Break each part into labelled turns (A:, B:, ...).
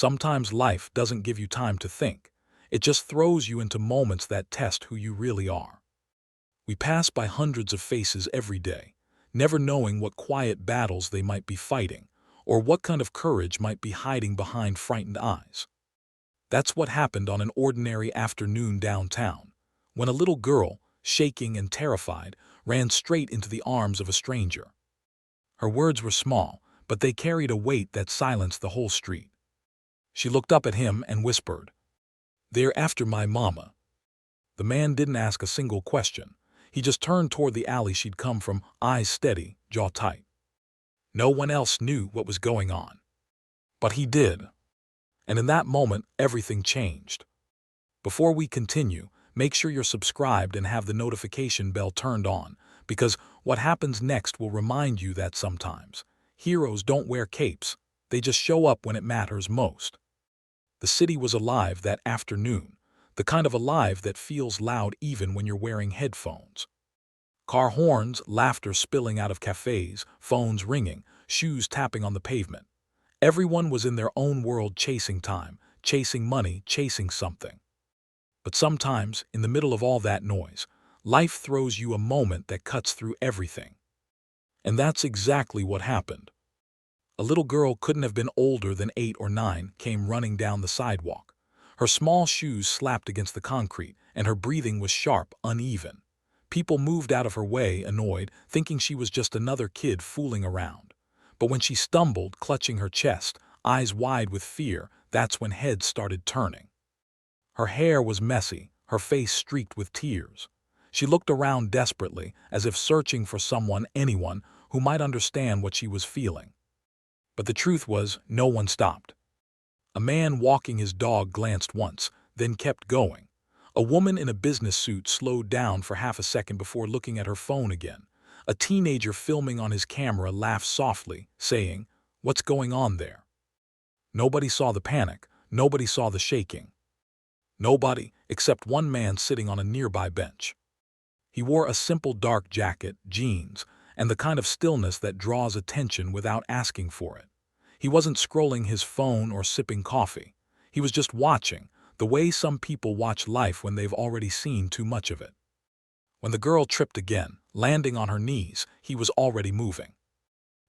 A: Sometimes life doesn't give you time to think. It just throws you into moments that test who you really are. We pass by hundreds of faces every day, never knowing what quiet battles they might be fighting, or what kind of courage might be hiding behind frightened eyes. That's what happened on an ordinary afternoon downtown, when a little girl, shaking and terrified, ran straight into the arms of a stranger. Her words were small, but they carried a weight that silenced the whole street. She looked up at him and whispered, "They're after my mama." The man didn't ask a single question. He just turned toward the alley she'd come from, eyes steady, jaw tight. No one else knew what was going on. But he did. And in that moment, everything changed. Before we continue, make sure you're subscribed and have the notification bell turned on, because what happens next will remind you that sometimes heroes don't wear capes, they just show up when it matters most. The city was alive that afternoon, the kind of alive that feels loud even when you're wearing headphones. Car horns, laughter spilling out of cafes, phones ringing, shoes tapping on the pavement. Everyone was in their own world, chasing time, chasing money, chasing something. But sometimes, in the middle of all that noise, life throws you a moment that cuts through everything. And that's exactly what happened. A little girl, couldn't have been older than 8 or 9, came running down the sidewalk. Her small shoes slapped against the concrete, and her breathing was sharp, uneven. People moved out of her way, annoyed, thinking she was just another kid fooling around. But when she stumbled, clutching her chest, eyes wide with fear, that's when heads started turning. Her hair was messy, her face streaked with tears. She looked around desperately, as if searching for someone, anyone, who might understand what she was feeling. But the truth was, no one stopped. A man walking his dog glanced once, then kept going. A woman in a business suit slowed down for half a second before looking at her phone again. A teenager filming on his camera laughed softly, saying, "What's going on there?" Nobody saw the panic, nobody saw the shaking. Nobody, except one man sitting on a nearby bench. He wore a simple dark jacket, jeans, and the kind of stillness that draws attention without asking for it. He wasn't scrolling his phone or sipping coffee. He was just watching, the way some people watch life when they've already seen too much of it. When the girl tripped again, landing on her knees, he was already moving.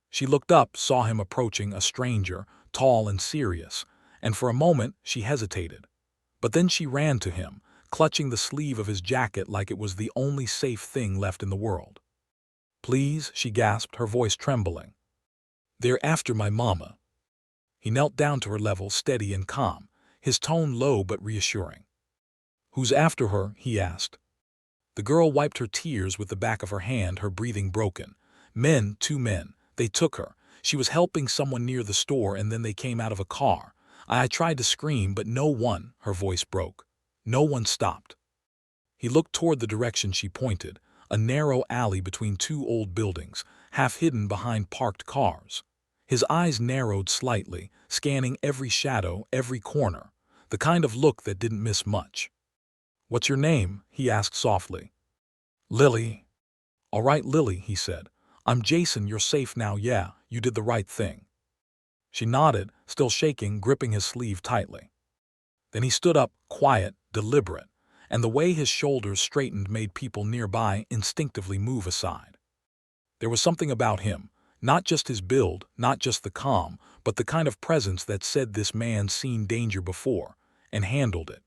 A: She looked up, saw him approaching, a stranger, tall and serious, and for a moment she hesitated. But then she ran to him, clutching the sleeve of his jacket like it was the only safe thing left in the world. "Please," she gasped, her voice trembling. "They're after my mama." He knelt down to her level, steady and calm, his tone low but reassuring. "Who's after her?" he asked. The girl wiped her tears with the back of her hand, her breathing broken. "Men, 2 men. They took her. She was helping someone near the store and then they came out of a car. I tried to scream, but no one," her voice broke. "No one stopped." He looked toward the direction she pointed, a narrow alley between 2 old buildings, half hidden behind parked cars. His eyes narrowed slightly, scanning every shadow, every corner, the kind of look that didn't miss much. "What's your name?" he asked softly. "Lily." "All right, Lily," he said. "I'm Jason, you're safe now. Yeah, you did the right thing." She nodded, still shaking, gripping his sleeve tightly. Then he stood up, quiet, deliberate, and the way his shoulders straightened made people nearby instinctively move aside. There was something about him, not just his build, not just the calm, but the kind of presence that said this man's seen danger before, and handled it.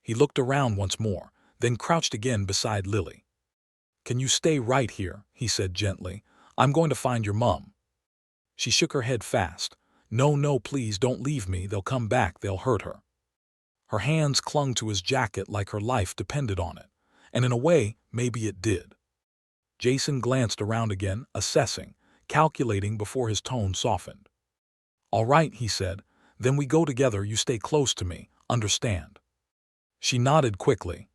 A: He looked around once more, then crouched again beside Lily. "Can you stay right here?" he said gently. "I'm going to find your mom." She shook her head fast. "No, no, please don't leave me. They'll come back, they'll hurt her." Her hands clung to his jacket like her life depended on it, and in a way, maybe it did. Jason glanced around again, assessing, calculating before his tone softened. "All right," he said, "then we go together. You stay close to me, understand?" She nodded quickly.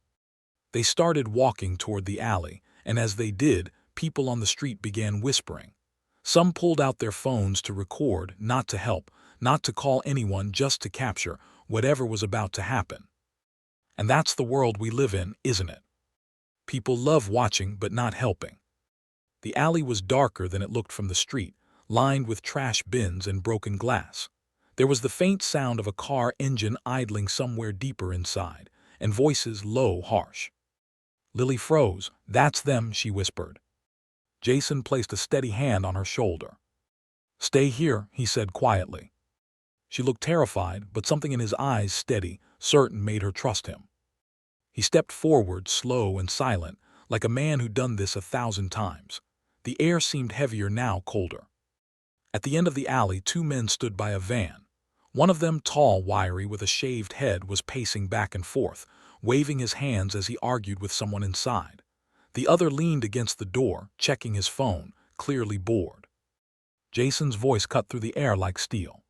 A: They started walking toward the alley, and as they did, people on the street began whispering. Some pulled out their phones to record, not to help, not to call anyone, just to capture whatever was about to happen. And that's the world we live in, isn't it? People love watching but not helping. The alley was darker than it looked from the street, lined with trash bins and broken glass. There was the faint sound of a car engine idling somewhere deeper inside, and voices low, harsh. Lily froze. "That's them," she whispered. Jason placed a steady hand on her shoulder. "Stay here," he said quietly. She looked terrified, but something in his eyes, steady, certain, made her trust him. He stepped forward, slow and silent, like a man who'd done this 1,000 times. The air seemed heavier now, colder. At the end of the alley, two men stood by a van. One of them, tall, wiry, with a shaved head, was pacing back and forth, waving his hands as he argued with someone inside. The other leaned against the door, checking his phone, clearly bored. Jason's voice cut through the air like steel.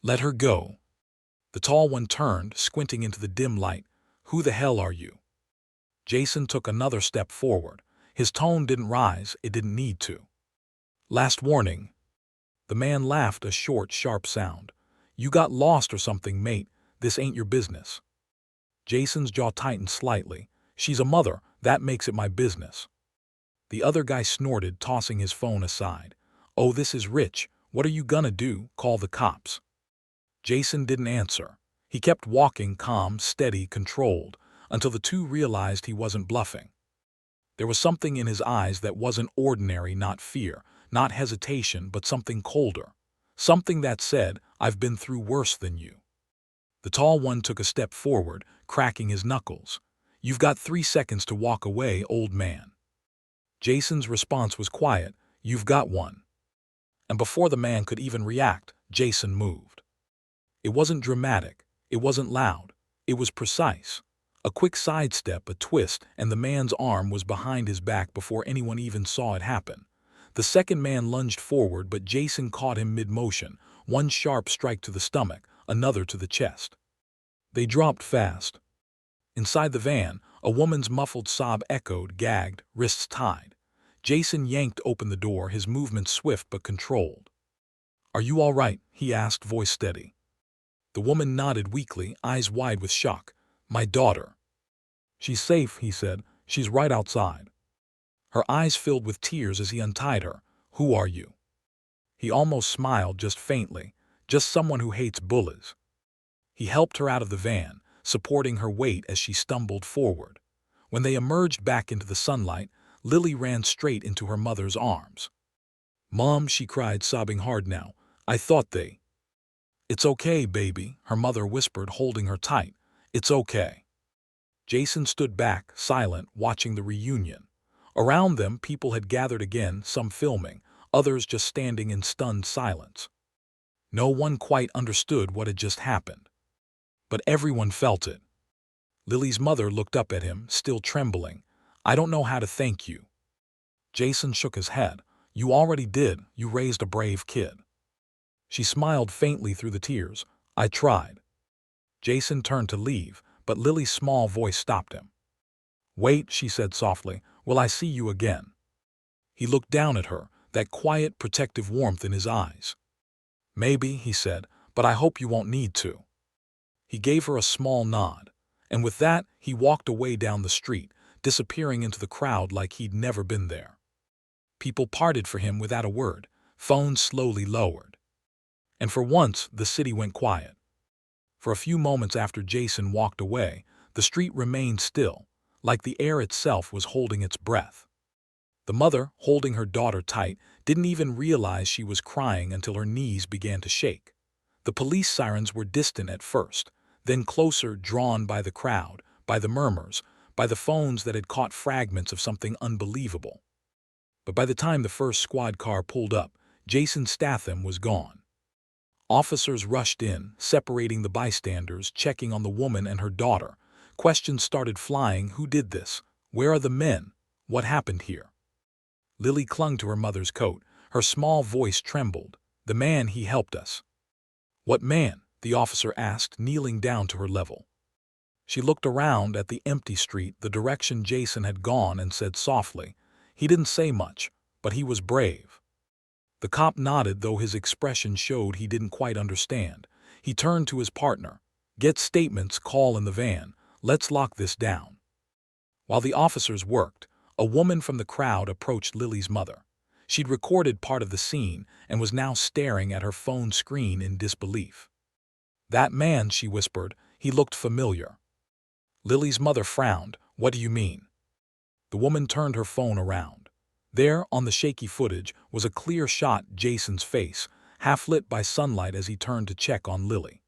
A: "Let her go." The tall one turned, squinting into the dim light. "Who the hell are you?" Jason took another step forward. His tone didn't rise, it didn't need to. "Last warning." The man laughed, a short, sharp sound. "You got lost or something, mate. This ain't your business." Jason's jaw tightened slightly. "She's a mother, that makes it my business." The other guy snorted, tossing his phone aside. "Oh, this is rich. What are you gonna do? Call the cops?" Jason didn't answer. He kept walking, calm, steady, controlled, until the two realized he wasn't bluffing. There was something in his eyes that wasn't ordinary, not fear, not hesitation, but something colder. Something that said, "I've been through worse than you." The tall one took a step forward, cracking his knuckles. "You've got 3 seconds to walk away, old man." Jason's response was quiet, "You've got one." And before the man could even react, Jason moved. It wasn't dramatic, it wasn't loud, it was precise. A quick sidestep, a twist, and the man's arm was behind his back before anyone even saw it happen. The second man lunged forward, but Jason caught him mid-motion, one sharp strike to the stomach, another to the chest. They dropped fast. Inside the van, a woman's muffled sob echoed, gagged, wrists tied. Jason yanked open the door, his movements swift but controlled. "Are you all right?" he asked, voice steady. The woman nodded weakly, eyes wide with shock. "My daughter." "She's safe," he said. "She's right outside." Her eyes filled with tears as he untied her. "Who are you?" He almost smiled, just faintly. "Just someone who hates bullies." He helped her out of the van, supporting her weight as she stumbled forward. When they emerged back into the sunlight, Lily ran straight into her mother's arms. "Mom," she cried, sobbing hard now. "I thought they—" "It's okay, baby," her mother whispered, holding her tight. "It's okay." Jason stood back, silent, watching the reunion. Around them, people had gathered again, some filming, others just standing in stunned silence. No one quite understood what had just happened. But everyone felt it. Lily's mother looked up at him, still trembling. "I don't know how to thank you." Jason shook his head. "You already did. You raised a brave kid." She smiled faintly through the tears. "I tried." Jason turned to leave, but Lily's small voice stopped him. "Wait," she said softly. "Will I see you again?" He looked down at her, that quiet, protective warmth in his eyes. "Maybe," he said, "but I hope you won't need to." He gave her a small nod, and with that, he walked away down the street, disappearing into the crowd like he'd never been there. People parted for him without a word, phones slowly lowered. And for once, the city went quiet. For a few moments after Jason walked away, the street remained still, like the air itself was holding its breath. The mother, holding her daughter tight, didn't even realize she was crying until her knees began to shake. The police sirens were distant at first, then closer, drawn by the crowd, by the murmurs, by the phones that had caught fragments of something unbelievable. But by the time the first squad car pulled up, Jasonstatham was gone. Officers rushed in, separating the bystanders, checking on the woman and her daughter. Questions started flying. Who did this? Where are the men? What happened here? Lily clung to her mother's coat. Her small voice trembled. "The man, he helped us." "What man?" the officer asked, kneeling down to her level. She looked around at the empty street, the direction Jason had gone, and said softly, "He didn't say much, but he was brave." The cop nodded, though his expression showed he didn't quite understand. He turned to his partner. "Get statements, call in the van. Let's lock this down." While the officers worked, a woman from the crowd approached Lily's mother. She'd recorded part of the scene and was now staring at her phone screen in disbelief. "That man," she whispered, "he looked familiar." Lily's mother frowned. "What do you mean?" The woman turned her phone around. There, on the shaky footage, was a clear shot Jason's face, half lit by sunlight as he turned to check on Lily.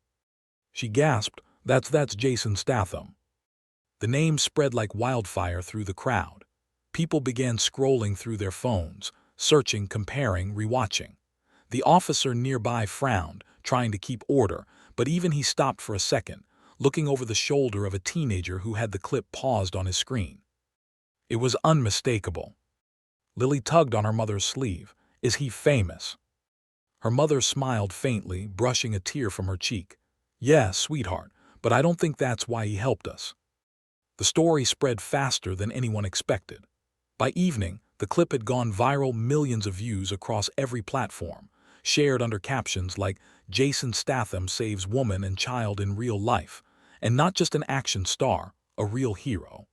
A: She gasped, That's Jasonstatham." The name spread like wildfire through the crowd. People began scrolling through their phones, searching, comparing, rewatching. The officer nearby frowned, trying to keep order, but even he stopped for a second, looking over the shoulder of a teenager who had the clip paused on his screen. It was unmistakable. Lily tugged on her mother's sleeve. "Is he famous?" Her mother smiled faintly, brushing a tear from her cheek. "Yeah, sweetheart, but I don't think that's why he helped us." The story spread faster than anyone expected. By evening, the clip had gone viral, millions of views across every platform, shared under captions like "Jason Statham saves woman and child in real life," and not just an action star, a real hero.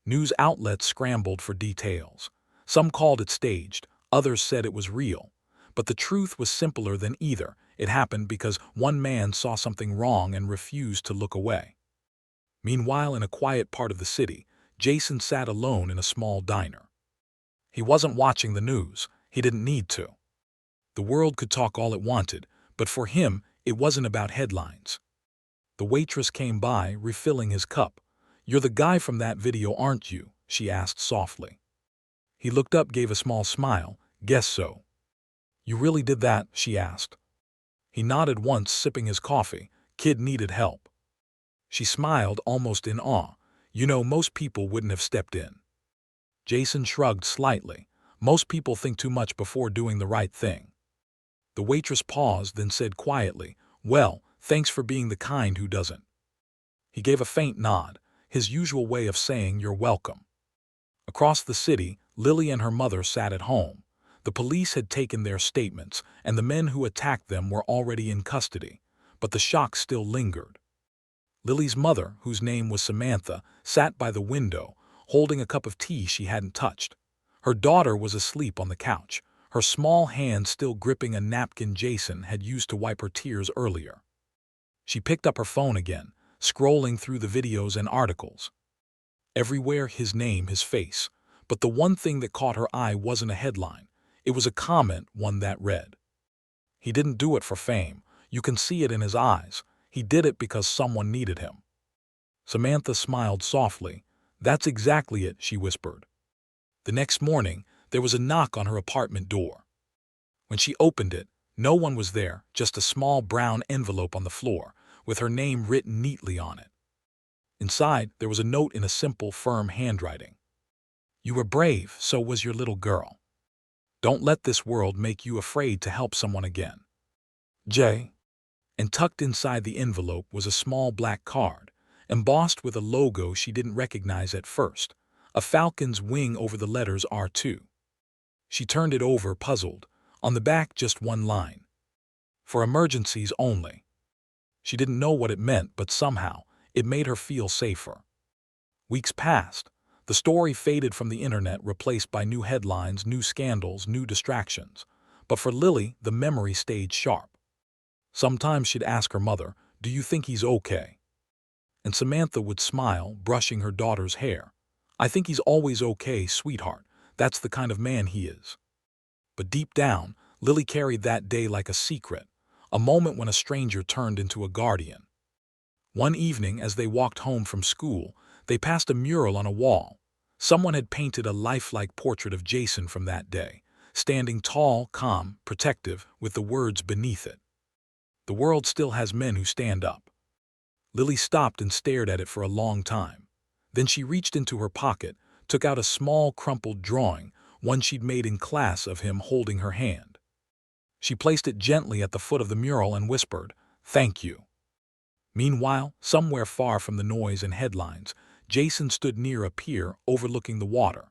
A: News outlets scrambled for details. Some called it staged, others said it was real. But the truth was simpler than either. It happened because one man saw something wrong and refused to look away. Meanwhile, in a quiet part of the city, Jason sat alone in a small diner. He wasn't watching the news. He didn't need to. The world could talk all it wanted, but for him, it wasn't about headlines. The waitress came by, refilling his cup. "You're the guy from that video, aren't you?" she asked softly. He looked up, gave a small smile. "Guess so." "You really did that?" she asked. He nodded once, sipping his coffee. "Kid needed help." She smiled, almost in awe. "You know, most people wouldn't have stepped in." Jason shrugged slightly. "Most people think too much before doing the right thing." The waitress paused, then said quietly, "Well, thanks for being the kind who doesn't." He gave a faint nod, his usual way of saying you're welcome. Across the city, Lily and her mother sat at home. The police had taken their statements, and the men who attacked them were already in custody, but the shock still lingered. Lily's mother, whose name was Samantha, sat by the window, holding a cup of tea she hadn't touched. Her daughter was asleep on the couch, her small hand still gripping a napkin Jason had used to wipe her tears earlier. She picked up her phone again, scrolling through the videos and articles. Everywhere his name, his face. But the one thing that caught her eye wasn't a headline. It was a comment, one that read, "He didn't do it for fame. You can see it in his eyes. He did it because someone needed him." Samantha smiled softly. "That's exactly it," she whispered. The next morning, there was a knock on her apartment door. When she opened it, no one was there, just a small brown envelope on the floor, with her name written neatly on it. Inside, there was a note in a simple, firm handwriting. "You were brave, so was your little girl. Don't let this world make you afraid to help someone again. J." And tucked inside the envelope was a small black card, embossed with a logo she didn't recognize at first, a falcon's wing over the letters R2. She turned it over, puzzled. On the back, just one line. "For emergencies only." She didn't know what it meant, but somehow, it made her feel safer. Weeks passed. The story faded from the internet, replaced by new headlines, new scandals, new distractions. But for Lily, the memory stayed sharp. Sometimes she'd ask her mother, "Do you think he's okay?" And Samantha would smile, brushing her daughter's hair. "I think he's always okay, sweetheart. That's the kind of man he is." But deep down, Lily carried that day like a secret, a moment when a stranger turned into a guardian. One evening, as they walked home from school, they passed a mural on a wall. Someone had painted a lifelike portrait of Jason from that day, standing tall, calm, protective, with the words beneath it, "The world still has men who stand up." Lily stopped and stared at it for a long time. Then she reached into her pocket, took out a small, crumpled drawing, one she'd made in class of him holding her hand. She placed it gently at the foot of the mural and whispered, "Thank you." Meanwhile, somewhere far from the noise and headlines, Jason stood near a pier overlooking the water.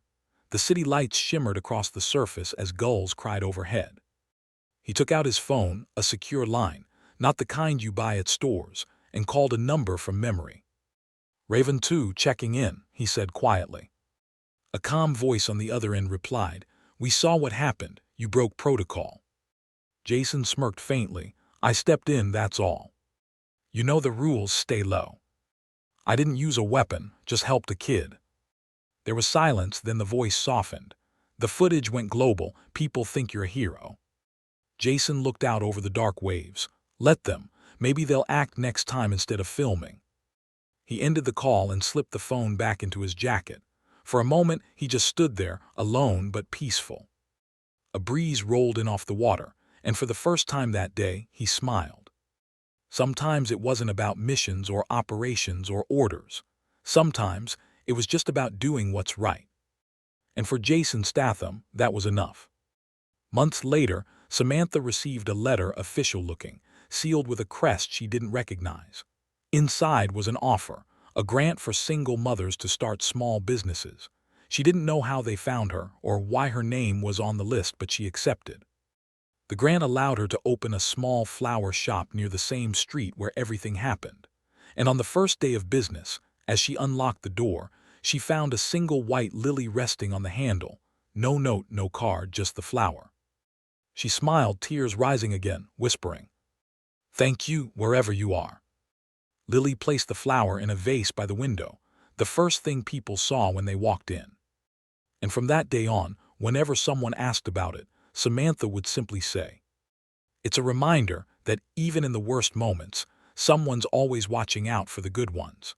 A: The city lights shimmered across the surface as gulls cried overhead. He took out his phone, a secure line, not the kind you buy at stores, and called a number from memory. "Raven 2 checking in," he said quietly. A calm voice on the other end replied, We saw what happened. You broke protocol. Jason smirked faintly. I stepped in, that's all. You know the rules, stay low. I didn't use a weapon, just helped a kid. There was silence, then the voice softened. The footage went global. People think you're a hero. Jason looked out over the dark waves. Let them. Maybe they'll act next time instead of filming. He ended the call and slipped the phone back into his jacket. For a moment, he just stood there, alone but peaceful. A breeze rolled in off the water, and for the first time that day, he smiled. Sometimes it wasn't about missions or operations or orders. Sometimes it was just about doing what's right. And for Jasonstatham, that was enough. Months later, Samantha received a letter, official-looking, sealed with a crest she didn't recognize. Inside was an offer, a grant for single mothers to start small businesses. She didn't know how they found her or why her name was on the list, but she accepted. The grant allowed her to open a small flower shop near the same street where everything happened. And on the first day of business, as she unlocked the door, she found a single white lily resting on the handle. No note, no card, just the flower. She smiled, tears rising again, whispering, "Thank you, wherever you are." Lily placed the flower in a vase by the window, the first thing people saw when they walked in. And from that day on, whenever someone asked about it, Samantha would simply say, "It's a reminder that even in the worst moments, someone's always watching out for the good ones."